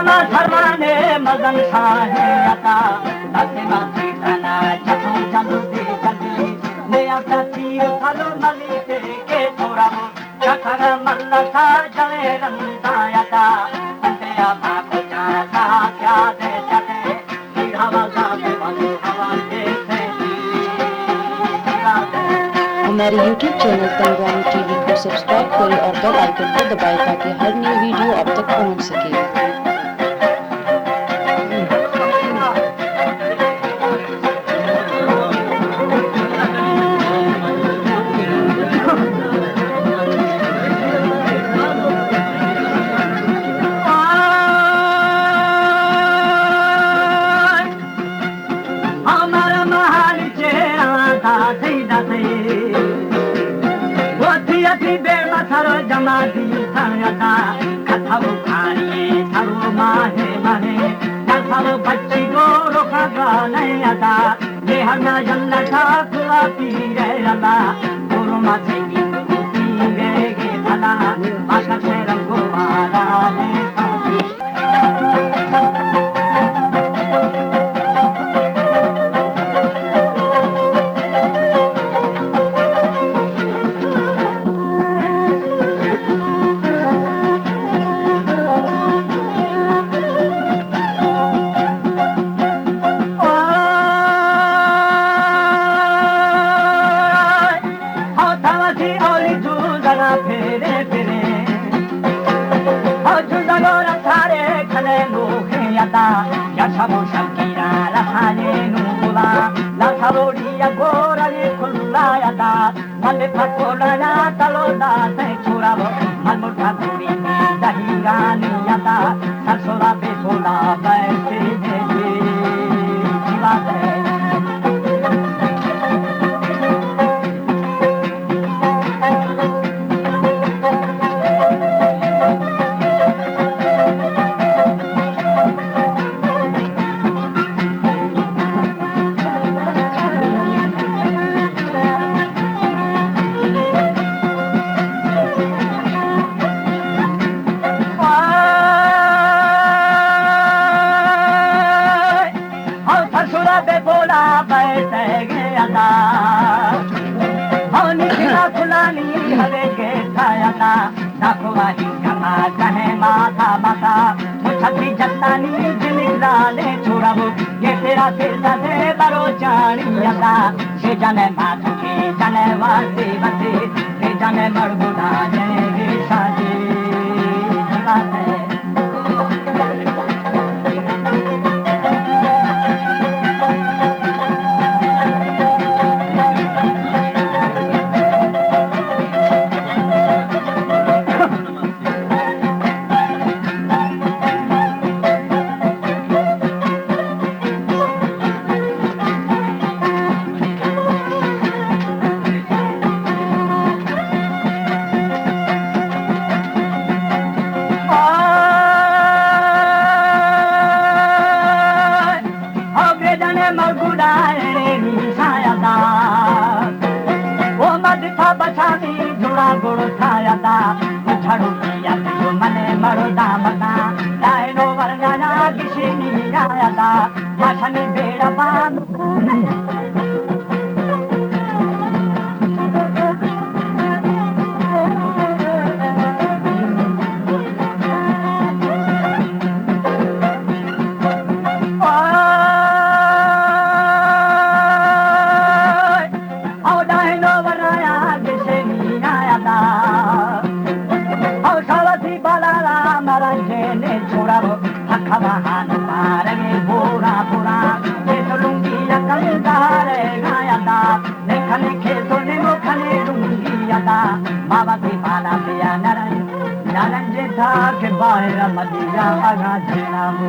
Sama sarmane madan sahe ata asima sikana chathon chalu te chali ne ata tir thalo malite ke thora chathara malla sa chale ranta ata ante apa ko cha sa kya de chate hawa sa de balu hawa de se हमारे YouTube channel तंगवानी TV को subscribe करें और bell icon को दबाएं ताकि हर नई video आप तक पहुंच सके। Jamadi Sayata, Katabu Kari, Taru Mahe Mahe, Nasaru Pachigo, Rokaga, Nayata, Nehana Yanaka, Kulapi, Rayala, Uruma Segi, Vege, Pala, Makasera Gomara, Yashabu Shakira, La Hane Nubula, La Saboria Gora Kulayada, Male Pakola, Taloda, Securabo, Malmutapuri, Dahigani Yata, Sasola Pepola, Bae, Nakuwahi kama kahe mata mata muchati jatani jilidale churabu ye tera tera se baro janiyata she jane mathu ke jane vasi vasi she jane marguda jane shaji jivate Guru Sayata, Charu Yatu, Mane Maruda Mata, Dino Varana, Gishini Yayata, Mashani Beraban. Naranja ke bahira madiya aga jinamu